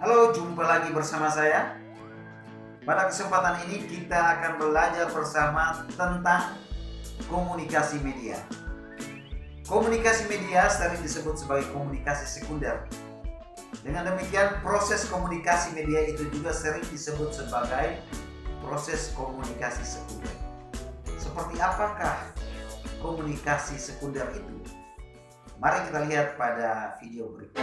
Halo, jumpa lagi bersama saya. Pada kesempatan ini kita akan belajar bersama tentang komunikasi media. Komunikasi media sering disebut sebagai komunikasi sekunder. Dengan demikian, proses komunikasi media itu juga sering disebut sebagai proses komunikasi sekunder. Seperti apakah komunikasi sekunder itu? Mari kita lihat pada video berikut.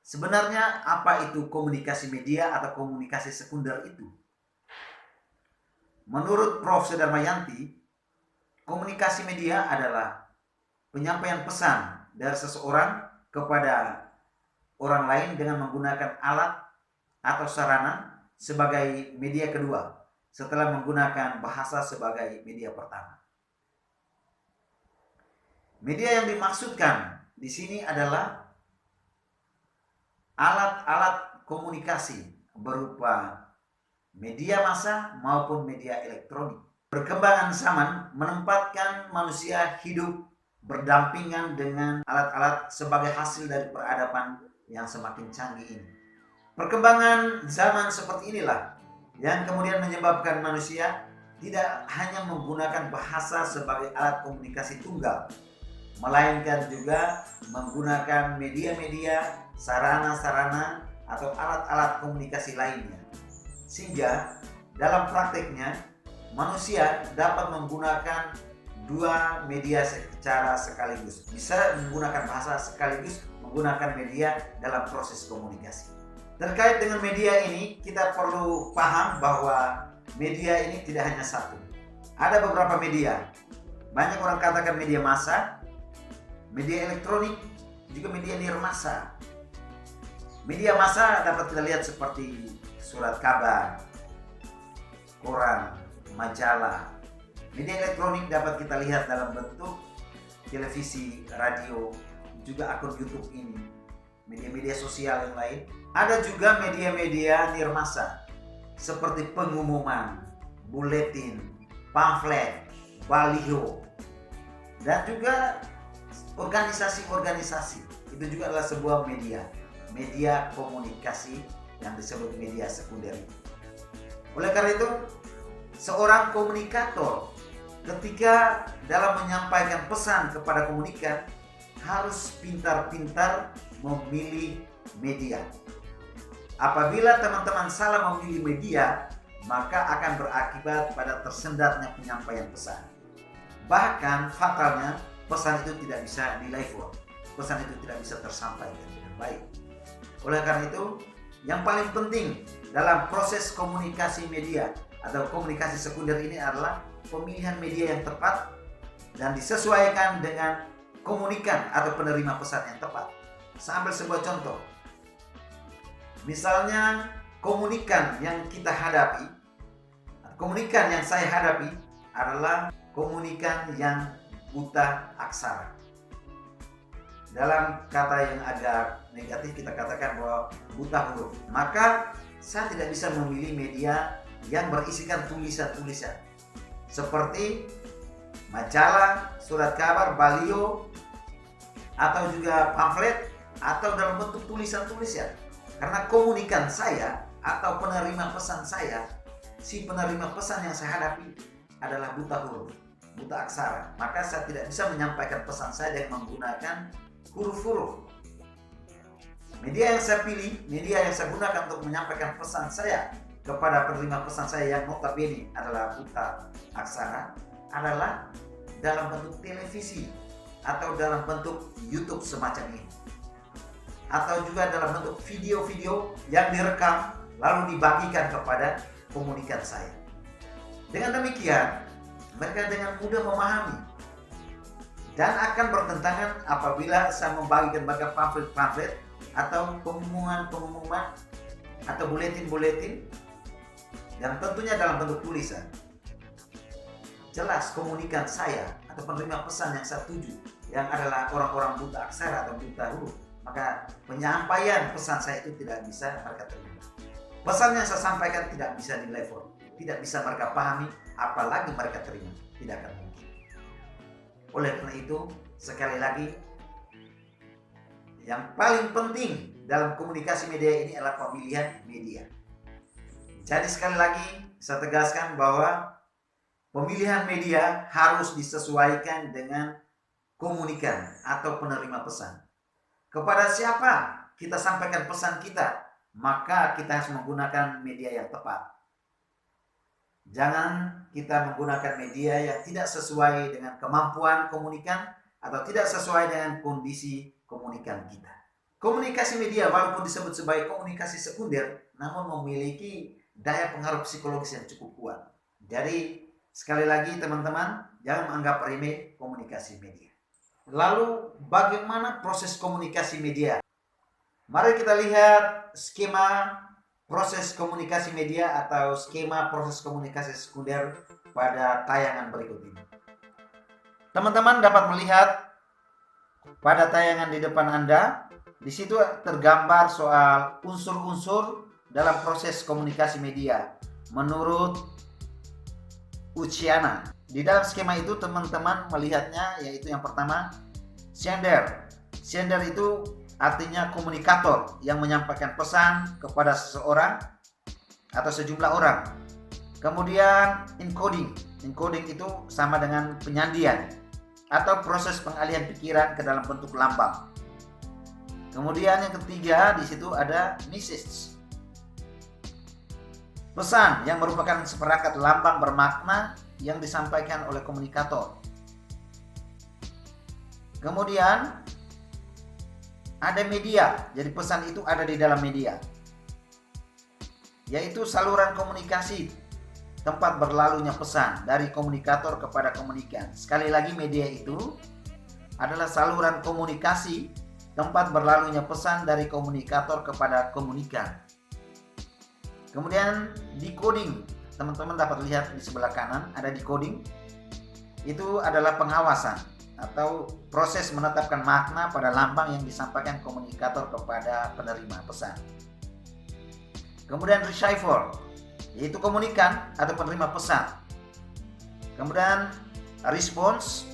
Sebenarnya apa itu komunikasi media atau komunikasi sekunder itu? Menurut Prof. Sudarmayanti, komunikasi media adalah penyampaian pesan dari seseorang kepada orang lain dengan menggunakan alat atau sarana sebagai media kedua setelah menggunakan bahasa sebagai media pertama. Media yang dimaksudkan di sini adalah alat-alat komunikasi berupa media massa maupun media elektronik. Perkembangan zaman menempatkan manusia hidup berdampingan dengan alat-alat sebagai hasil dari peradaban yang semakin canggih ini. Perkembangan zaman seperti inilah yang kemudian menyebabkan manusia tidak hanya menggunakan bahasa sebagai alat komunikasi tunggal, melainkan juga menggunakan media-media, sarana-sarana, atau alat-alat komunikasi lainnya. Sehingga dalam prakteknya, manusia dapat menggunakan dua media secara sekaligus. Bisa menggunakan bahasa sekaligus menggunakan media dalam proses komunikasi. Terkait dengan media ini, kita perlu paham bahwa media ini tidak hanya satu. Ada beberapa media. Banyak orang katakan media massa, media elektronik, juga media nirmasa. Media massa dapat kita lihat seperti surat kabar, koran, majalah. Media elektronik dapat kita lihat dalam bentuk televisi, radio, juga akun YouTube ini, media-media sosial yang lain. Ada juga media-media nirmasa seperti pengumuman, buletin, pamflet, baliho, dan juga organisasi-organisasi. Itu juga adalah sebuah media komunikasi yang disebut media sekunder. Oleh karena itu, seorang komunikator ketika dalam menyampaikan pesan kepada komunikan harus pintar-pintar memilih media. Apabila teman-teman salah memilih media, maka akan berakibat pada tersendatnya penyampaian pesan. Bahkan fatalnya, pesan itu tidak bisa di-deliver. Pesan itu tidak bisa tersampaikan dengan baik. Oleh karena itu, yang paling penting dalam proses komunikasi media atau komunikasi sekunder ini adalah pemilihan media yang tepat dan disesuaikan dengan komunikan atau penerima pesan yang tepat. Saya ambil sebuah contoh. Misalnya komunikan yang kita hadapi, komunikan yang saya hadapi adalah komunikan yang buta aksara. Dalam kata yang agak negatif kita katakan bahwa buta huruf. Maka saya tidak bisa memilih media yang berisikan tulisan-tulisan seperti majalah, surat kabar, baliho, atau juga pamflet, atau dalam bentuk tulisan-tulisan. Karena komunikan saya atau penerima pesan saya, si penerima pesan yang saya hadapi adalah buta huruf, buta aksara. Maka saya tidak bisa menyampaikan pesan saya dengan menggunakan huruf-huruf. Media yang saya pilih, media yang saya gunakan untuk menyampaikan pesan saya kepada penerima pesan saya yang notabene adalah buta aksara adalah dalam bentuk televisi atau dalam bentuk YouTube semacam ini, atau juga dalam bentuk video-video yang direkam lalu dibagikan kepada komunikan saya. Dengan demikian, mereka dengan mudah memahami dan akan bertentangan apabila saya membagikan pamflet-pamflet atau pengumuman-pengumuman atau buletin-buletin yang tentunya dalam bentuk tulisan. jelas komunikan saya atau penerima pesan yang saya tuju yang adalah orang-orang buta aksara atau buta huruf, maka penyampaian pesan saya itu tidak bisa mereka terima. Pesan yang saya sampaikan tidak bisa di level, tidak bisa mereka pahami, apalagi mereka terima, tidak akan mungkin. Oleh karena itu, sekali lagi, yang paling penting dalam komunikasi media ini adalah pemilihan media. Jadi sekali lagi saya tegaskan bahwa pemilihan media harus disesuaikan dengan komunikan atau penerima pesan. Kepada siapa kita sampaikan pesan kita, maka kita harus menggunakan media yang tepat. Jangan kita menggunakan media yang tidak sesuai dengan kemampuan komunikan atau tidak sesuai dengan kondisi komunikan kita. Komunikasi media walaupun disebut sebagai komunikasi sekunder, namun memiliki daya pengaruh psikologis yang cukup kuat. Jadi sekali lagi teman-teman, jangan menganggap remeh komunikasi media. Lalu bagaimana proses komunikasi media? Mari kita lihat skema proses komunikasi media atau skema proses komunikasi sekunder pada tayangan berikut ini. Teman-teman dapat melihat pada tayangan di depan Anda, di situ tergambar soal unsur-unsur dalam proses komunikasi media menurut Uchiana. Di dalam skema itu teman-teman melihatnya, yaitu yang pertama sender. Sender itu artinya komunikator yang menyampaikan pesan kepada seseorang atau sejumlah orang. Kemudian encoding. Encoding itu sama dengan penyandian atau proses pengalihan pikiran ke dalam bentuk lambang. Kemudian yang ketiga di situ ada message. Pesan yang merupakan seperangkat lambang bermakna yang disampaikan oleh komunikator. Kemudian ada media, jadi pesan itu ada di dalam media, yaitu saluran komunikasi, tempat berlalunya pesan dari komunikator kepada komunikan. Sekali lagi, media itu adalah saluran komunikasi, tempat berlalunya pesan dari komunikator kepada komunikan. Kemudian decoding, teman-teman dapat lihat di sebelah kanan ada decoding. Itu adalah pengawasan atau proses menetapkan makna pada lambang yang disampaikan komunikator kepada penerima pesan. Kemudian receiver, yaitu komunikan atau penerima pesan. Kemudian response,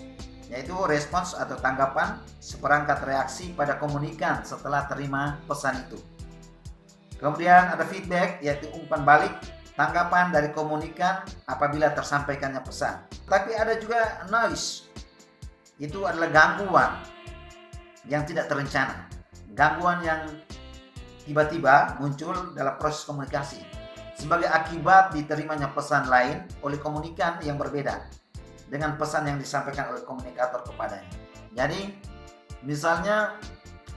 yaitu respons atau tanggapan seperangkat reaksi pada komunikan setelah terima pesan itu. Kemudian ada feedback, yaitu umpan balik, tanggapan dari komunikan apabila tersampaikannya pesan. Tapi ada juga noise, itu adalah gangguan yang tidak terencana, gangguan yang tiba-tiba muncul dalam proses komunikasi sebagai akibat diterimanya pesan lain oleh komunikan yang berbeda dengan pesan yang disampaikan oleh komunikator kepadanya. Jadi misalnya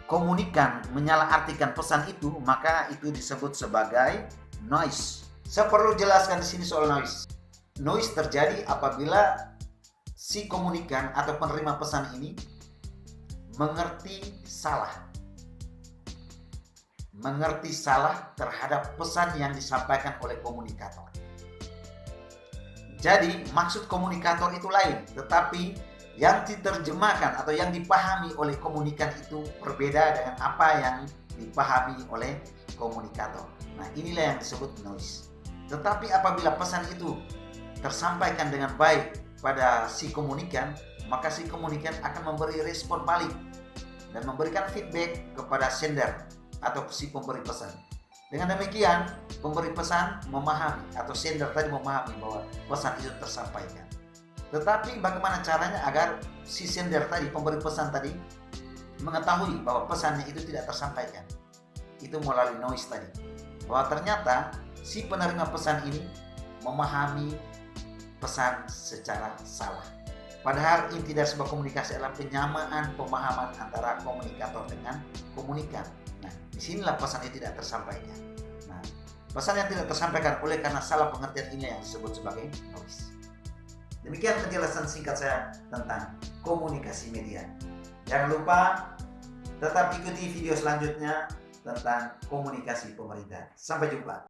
komunikan menyalahartikan pesan itu, maka itu disebut sebagai noise. Saya perlu jelaskan di sini soal noise. Noise terjadi apabila si komunikan atau penerima pesan ini mengerti salah terhadap pesan yang disampaikan oleh komunikator. Jadi maksud komunikator itu lain, tetapi yang diterjemahkan atau yang dipahami oleh komunikan itu berbeda dengan apa yang dipahami oleh komunikator. Nah, inilah yang disebut noise. Tetapi apabila pesan itu tersampaikan dengan baik pada si komunikan, maka si komunikan akan memberi respon balik dan memberikan feedback kepada sender atau si pemberi pesan. Dengan demikian, pemberi pesan memahami atau sender tadi memahami bahwa pesan itu tersampaikan. Tetapi bagaimana caranya agar si sender tadi, pemberi pesan tadi, mengetahui bahwa pesannya itu tidak tersampaikan? Itu melalui noise tadi. Bahwa ternyata si penerima pesan ini memahami pesan secara salah. Padahal inti dari sebuah komunikasi adalah penyamaan pemahaman antara komunikator dengan komunikan. Nah, disinilah pesan yang tidak tersampaikan. Nah, pesan yang tidak tersampaikan oleh karena salah pengertian ini yang disebut sebagai noise. Demikian penjelasan singkat saya tentang komunikasi media. Jangan lupa tetap ikuti video selanjutnya tentang komunikasi pemerintah. Sampai jumpa.